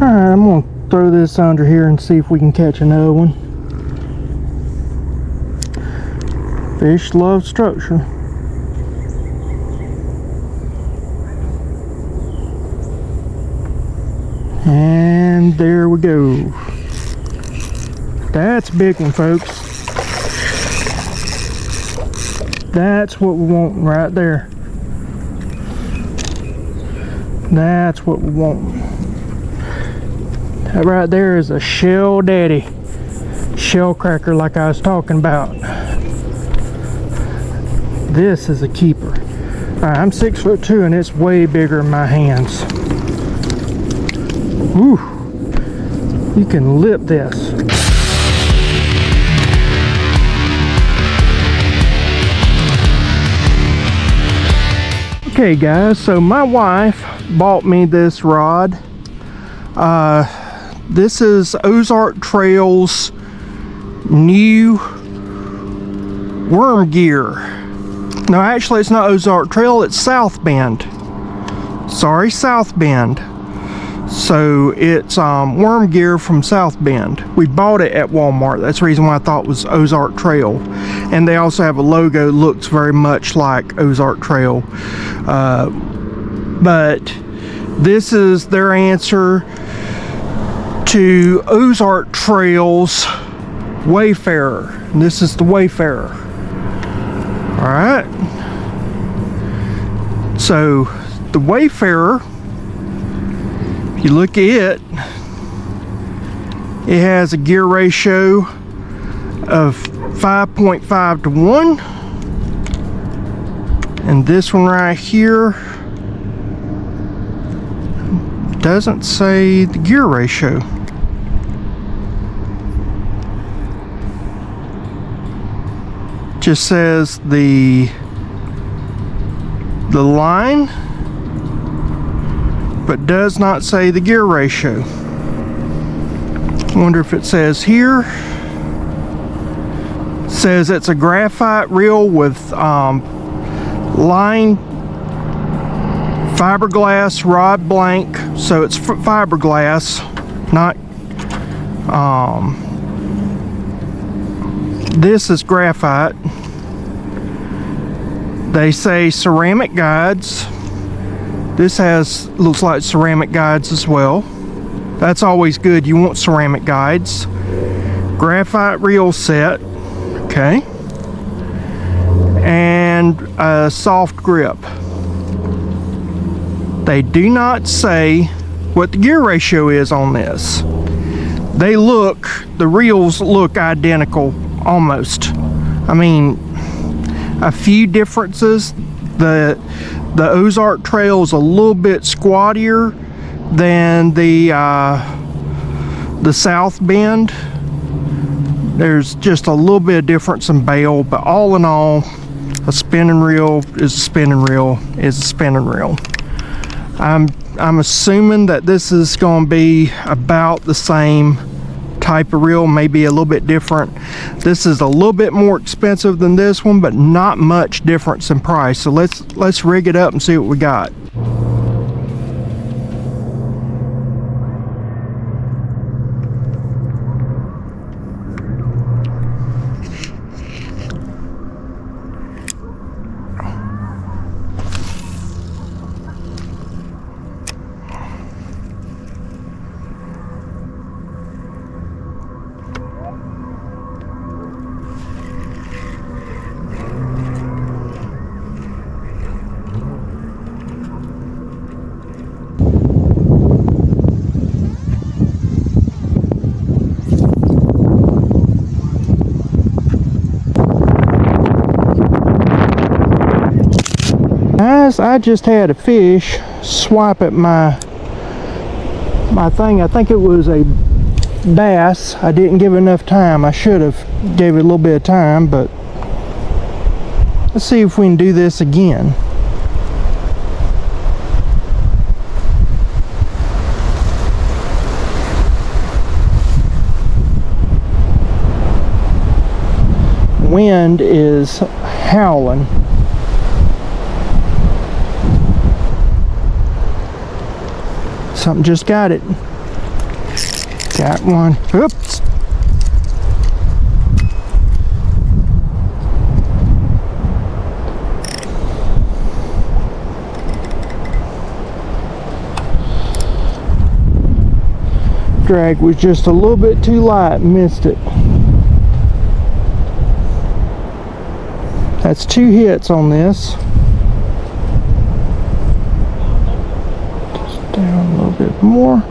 Alright, I'm gonna throw this under here and see if we can catch another one. Fish love structure. And there we go. That's a big one, folks. That's what we want right there. That's what we want. That right there is a shell daddy. Shell cracker like I was talking about. This is a keeper. Alright, I'm 6'2" and it's way bigger in my hands. Woo! You can lip this. Okay guys, so my wife bought me this rod. This is Ozark Trails new worm gear. No, actually it's not Ozark Trail, it's South Bend. Sorry, South Bend. So it's worm gear from South Bend. We bought it at Walmart. That's the reason why I thought it was Ozark Trail. And they also have a logo, looks very much like Ozark Trail. But this is their answer to Ozark Trail's Wayfarer. And this is the Wayfarer. Alright. So the Wayfarer, if you look at it, it has a gear ratio of 5.5 to 1. And this one right here doesn't say the gear ratio. Just says the line, but does not say the gear ratio. I wonder if it says here. It says it's a graphite reel with line fiberglass rod blank, so it's fiberglass, not this is graphite. They say ceramic guides. This looks like ceramic guides as well. That's always good. You want ceramic guides. Graphite reel set. Okay. And a soft grip. They do not say what the gear ratio is on this. The reels look identical almost. I mean, a few differences. The Ozark Trail is a little bit squattier than the South Bend. There's just a little bit of difference in bail, but all in all, a spinning reel is a spinning reel is a spinning reel. I'm assuming that this is going to be about the same type of reel, maybe a little bit different. This is a little bit more expensive than this one, but not much difference in price. So let's rig it up and see what we got. Guys, I just had a fish swipe at my thing. I think it was a bass. I didn't give enough time. I should have gave it a little bit of time, but let's see if we can do this again. Wind is howling. Something just got it. Got one. Oops. Drag was just a little bit too light, missed it. That's 2 hits on this. Just down a little bit more.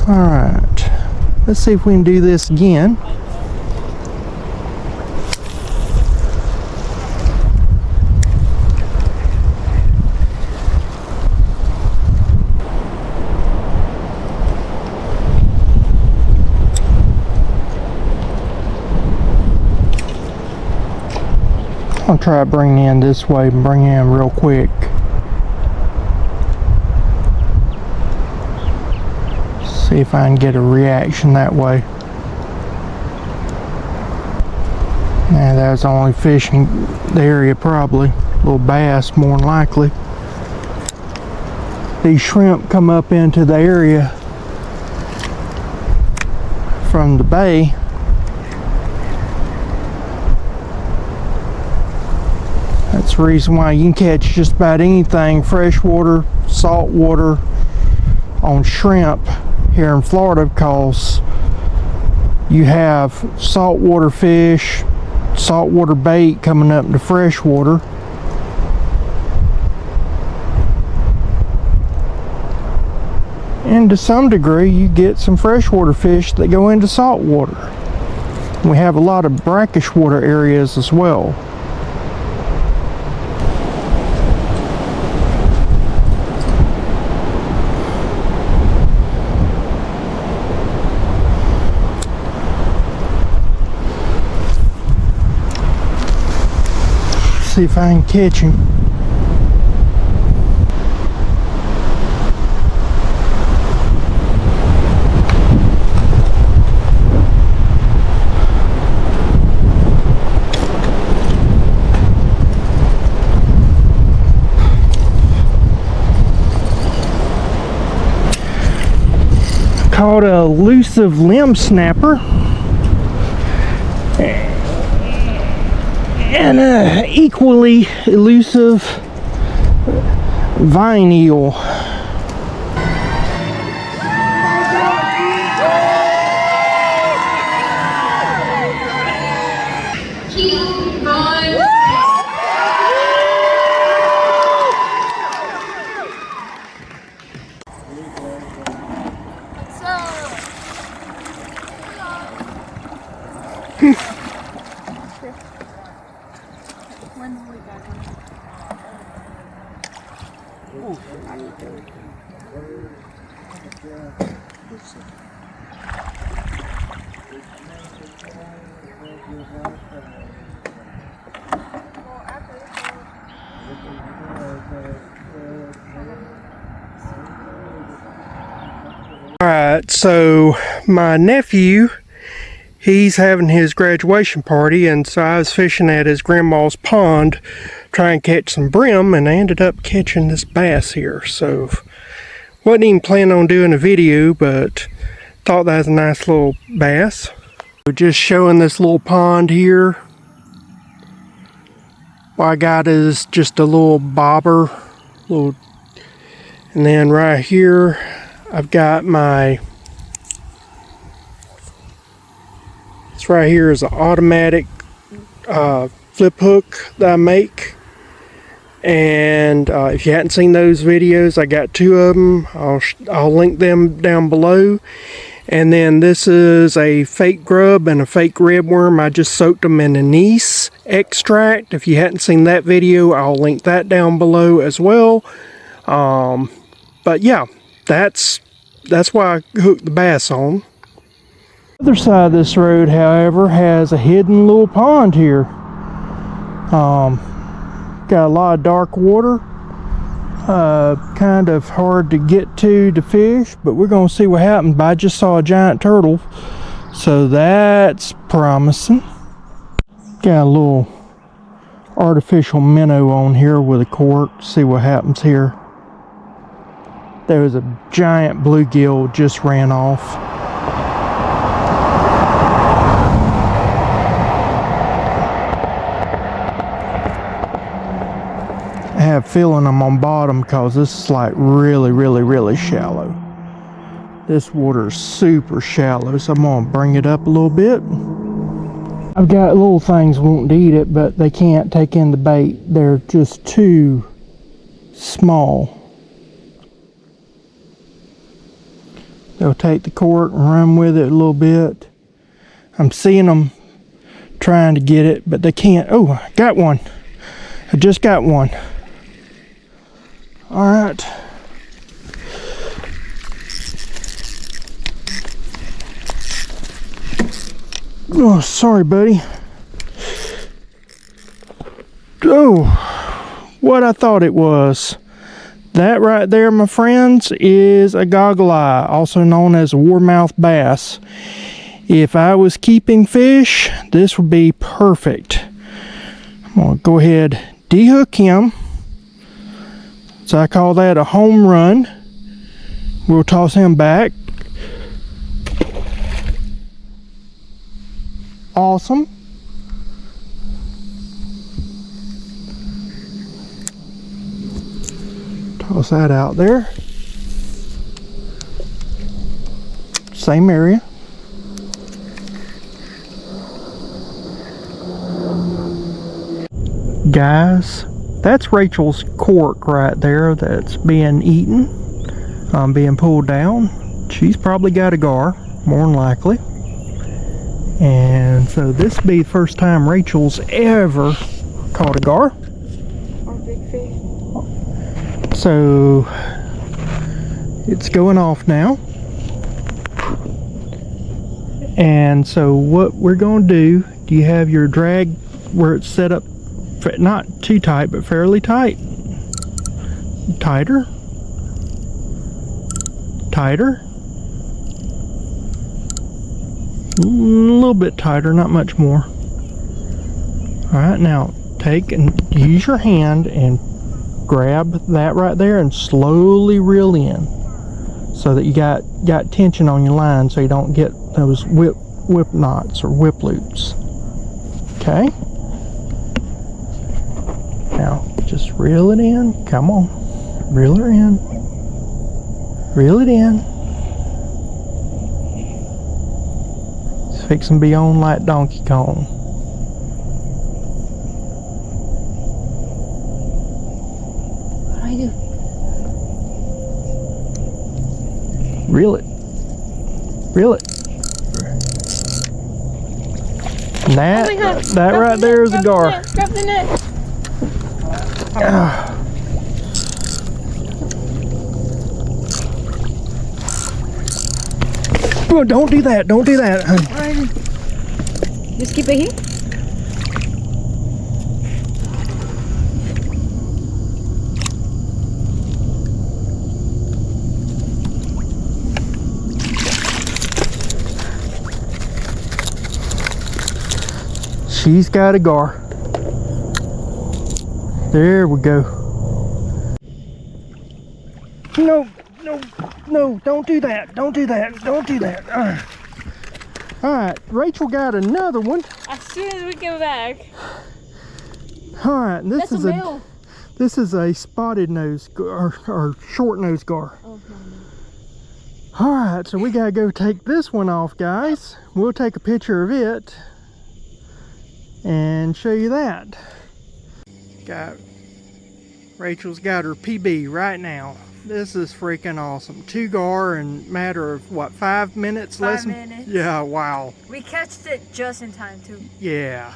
Alright, let's see if we can do this again. I'll try to bring it in this way and bring it in real quick. See if I can get a reaction that way. Yeah, that was the only fish in the area, probably. Little bass, more than likely. These shrimp come up into the area from the bay. That's the reason why you can catch just about anything, freshwater, saltwater, on shrimp here in Florida, because you have saltwater fish, saltwater bait coming up into freshwater. And to some degree you get some freshwater fish that go into saltwater. We have a lot of brackish water areas as well. See if I can catch him. Caught a elusive limb snapper. And an equally elusive vine eel. Keep going. What's up? When's we got one? Alright, so my nephew, he's having his graduation party, and so I was fishing at his grandma's pond trying to catch some brim, and I ended up catching this bass here. So wasn't even planning on doing a video, but thought that was a nice little bass. So just showing this little pond here. What I got is just a little bobber, and then right here I've got my, this right here is an automatic flip hook that I make. And if you hadn't seen those videos, I got 2 of them. I'll link them down below. And then this is a fake grub and a fake red worm. I just soaked them in anise extract. If you hadn't seen that video, I'll link that down below as well. But yeah, that's why I hooked the bass on. The other side of this road, however, has a hidden little pond here. Got a lot of dark water, kind of hard to get to fish, but we're gonna see what happens. But I just saw a giant turtle, so that's promising. Got a little artificial minnow on here with a cork. See what happens here. There was a giant bluegill just ran off. I have a feeling I'm on bottom because this is like really shallow. This water is super shallow, so I'm gonna bring it up a little bit. I've got little things wanting to eat it, but they can't take in the bait. They're just too small. They'll take the cork and run with it a little bit. I'm seeing them trying to get it, but they can't. Oh, I got one. I just got one. All right. Oh, sorry, buddy. Oh, what I thought it was. That right there, my friends, is a goggle eye, also known as a warmouth bass. If I was keeping fish, this would be perfect. I'm going to go ahead, dehook him. So I call that a home run. We'll toss him back. Awesome. Toss that out there. Same area. Guys, that's Rachel's cork right there that's being eaten, being pulled down. She's probably got a gar, more than likely. And so this will be the first time Rachel's ever caught a gar. Or big fish. So it's going off now. And so what we're going to do you have your drag where it's set up, not too tight, but fairly tight? Tighter. Tighter. A little bit tighter, not much more. Alright, now take and use your hand and grab that right there and slowly reel in so that you got tension on your line so you don't get those whip knots or whip loops. Okay? Now just reel it in. Come on. Reel her in. Reel it in. Fixing to be on like Donkey Kong. What do I do? Reel it. Reel it. And that right there is a gar. Grab the net. Oh, don't do that. Don't do that, honey. Alright. Just keep it here. She's got a gar. There we go. No, no, no, don't do that. Don't do that. Don't do that. Alright, Rachel got another one. As soon as we get back. Alright, and That's a male. this is a spotted nose or short nose gar. Oh, no. Alright, so we gotta go take this one off, guys. We'll take a picture of it and show you that. Rachel's got her PB right now. This is freaking awesome. 2 gar in a matter of what, 5 minutes? 5 minutes. Yeah, wow. We catched it just in time too. Yeah.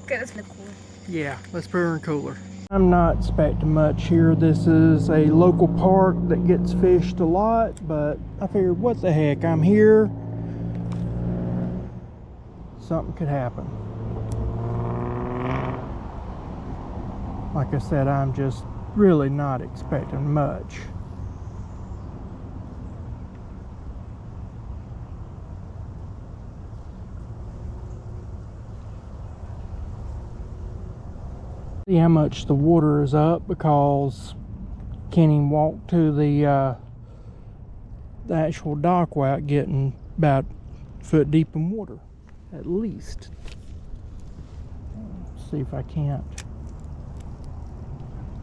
Okay, let's put it in the cooler. Yeah, let's put her in cooler. I'm not expecting much here. This is a local park that gets fished a lot, but I figured, what the heck, I'm here. Something could happen. Like I said, I'm just really not expecting much. See how much the water is up because can't even walk to the actual dock without getting about foot deep in water, at least. Let's see if I can't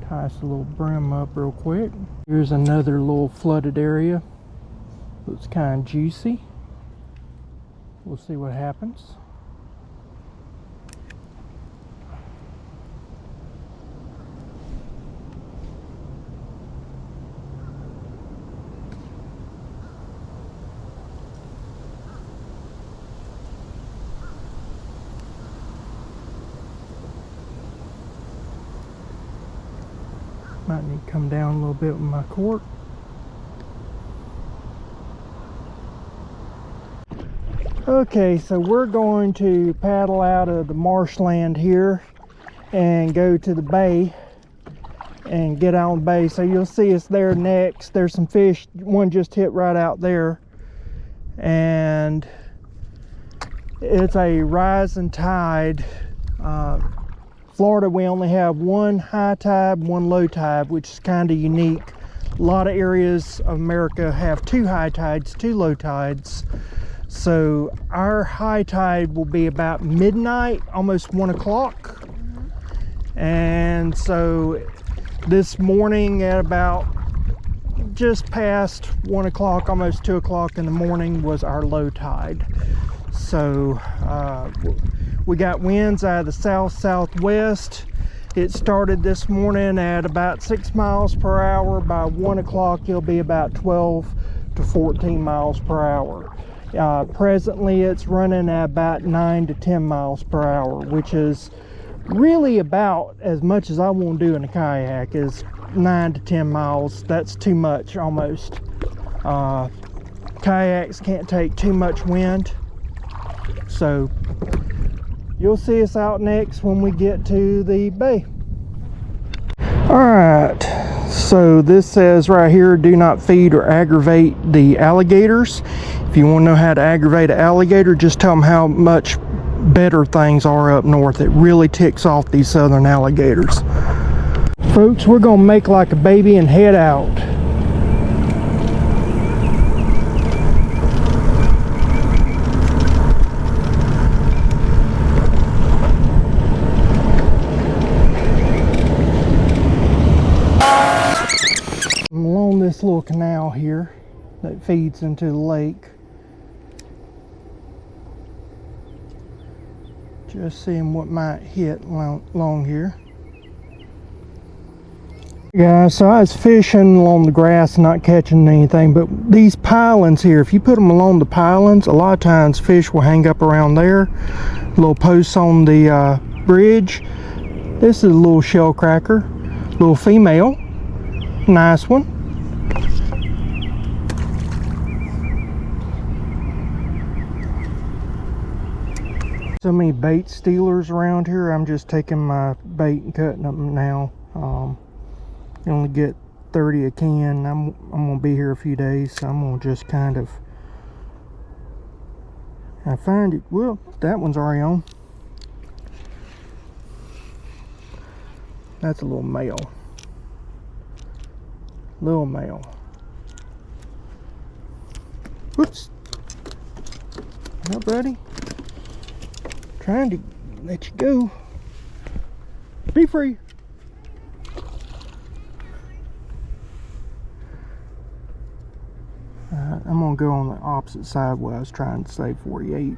tie this little brim up real quick. Here's another little flooded area. Looks kind of juicy. We'll see what happens. Might need to come down a little bit with my cork. Okay, so we're going to paddle out of the marshland here and go to the bay and get out on the bay. So you'll see us there next. There's some fish. One just hit right out there. And it's a rising tide. Florida, we only have one high tide, one low tide, which is kind of unique. A lot of areas of America have two high tides, two low tides. So our high tide will be about midnight, almost 1 o'clock. And so this morning at about just past 1 o'clock, almost 2 o'clock in the morning was our low tide. So we got winds out of the south-southwest. It started this morning at about 6 miles per hour. By 1 o'clock, it'll be about 12 to 14 miles per hour. Presently, it's running at about 9 to 10 miles per hour, which is really about as much as I want to do in a kayak. Is 9 to 10 miles. That's too much almost. Kayaks can't take too much wind. So you'll see us out next when we get to the bay. Alright, so this says right here, do not feed or aggravate the alligators. If you want to know how to aggravate an alligator, just tell them how much better things are up north. It really ticks off these southern alligators. Folks, we're going to make like a baby and head out. I'm along this little canal here that feeds into the lake. Just seeing what might hit along here. Yeah, so I was fishing along the grass, not catching anything, but these pylons here, if you put them along the pylons, a lot of times fish will hang up around there. Little posts on the bridge. This is a little shell cracker, little female, nice one. So many bait stealers around here. I'm just taking my bait and cutting them now. You only get 30 a can. I'm gonna be here a few days, so I'm gonna just kind of. I find it. Well, that one's already on. That's a little male. Little male. Whoops. Now, buddy. Trying to let you go. Be free. I'm gonna go on the opposite side where I was trying to say 48,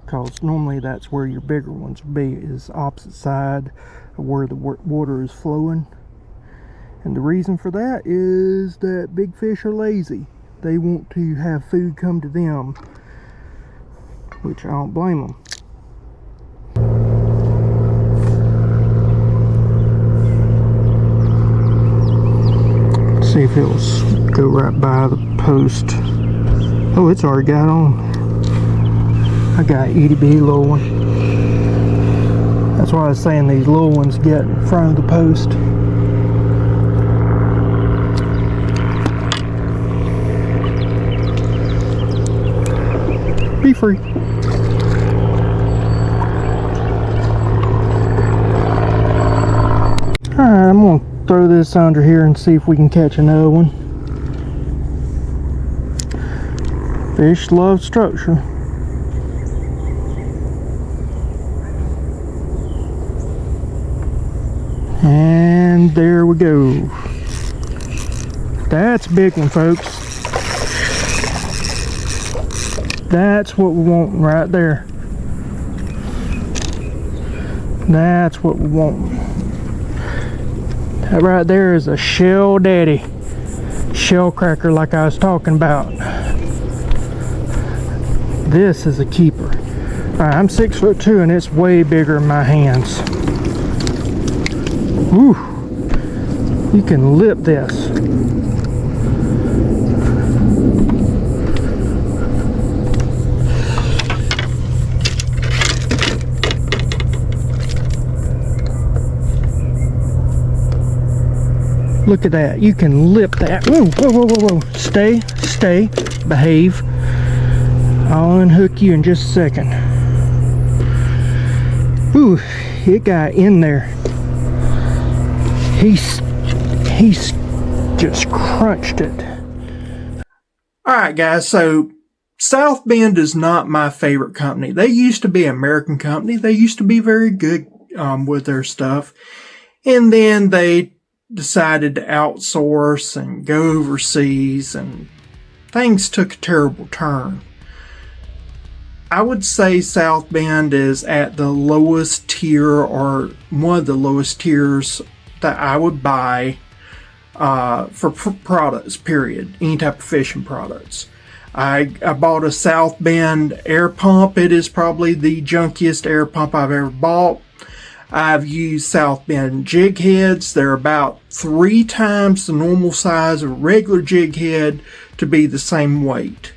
because normally that's where your bigger ones would be, is opposite side of where the water is flowing. And the reason for that is that big fish are lazy. They want to have food come to them, which I don't blame them. See if it'll go right by the post. Oh, it's already got on. I got an itty bitty little one. That's why I was saying these little ones get in front of the post. Be free. throw this under here and see if we can catch another one. Fish love structure. And there we go. That's a big one, folks. That's what we want right there. That's what we want. That right there is a shell daddy. Shell cracker like I was talking about. This is a keeper. Alright, I'm 6'2" and it's way bigger in my hands. Woo! You can lip this. Look at that. You can lip that. Whoa, whoa, whoa, whoa, whoa. Stay, stay, behave. I'll unhook you in just a second. Ooh, it got in there. He's just crunched it. Alright guys, so South Bend is not my favorite company. They used to be an American company. They used to be very good with their stuff. And then they decided to outsource and go overseas, and things took a terrible turn. I would say South Bend is at the lowest tier, or one of the lowest tiers that I would buy for products, period. Any type of fishing products. I bought a South Bend air pump. It is probably the junkiest air pump I've ever bought. I've used South Bend jig heads. They're about 3 times the normal size of a regular jig head to be the same weight.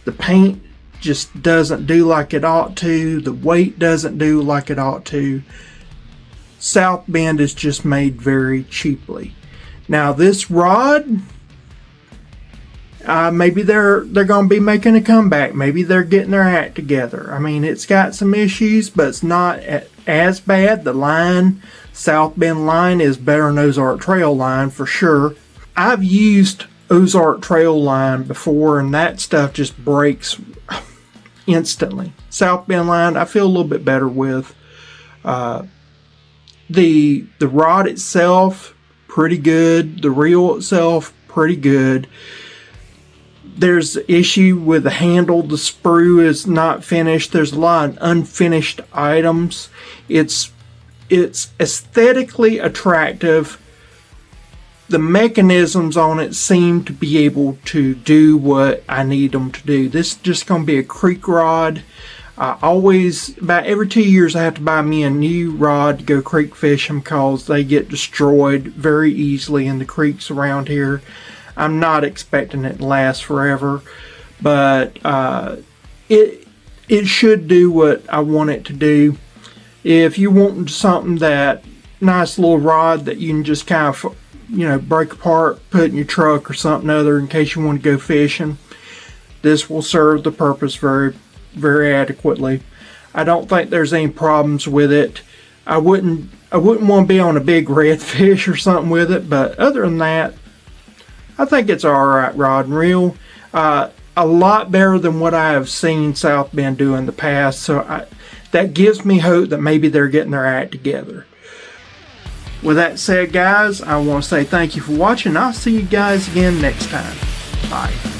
The paint just doesn't do like it ought to. The weight doesn't do like it ought to. South Bend is just made very cheaply. Now this rod, maybe they're going to be making a comeback. Maybe they're getting their act together. I mean, it's got some issues, but it's not as bad. The line, South Bend line, is better than Ozark Trail line for sure. I've used Ozark Trail line before, and that stuff just breaks instantly. South Bend line, I feel a little bit better with. The rod itself, pretty good. The reel itself, pretty good. There's an issue with the handle. The sprue is not finished. There's a lot of unfinished items. It's aesthetically attractive. The mechanisms on it seem to be able to do what I need them to do. This is just going to be a creek rod. About every 2 years, I have to buy me a new rod to go creek fishing because they get destroyed very easily in the creeks around here. I'm not expecting it to last forever, but it should do what I want it to do. If you want something that nice little rod that you can just kind of break apart, put in your truck or something other in case you want to go fishing, this will serve the purpose very, very adequately. I don't think there's any problems with it. I wouldn't want to be on a big redfish or something with it, but other than that, I think it's alright rod and reel. A lot better than what I have seen South Bend do in the past, so that gives me hope that maybe they're getting their act together. With that said, guys, I want to say thank you for watching. I'll see you guys again next time. Bye.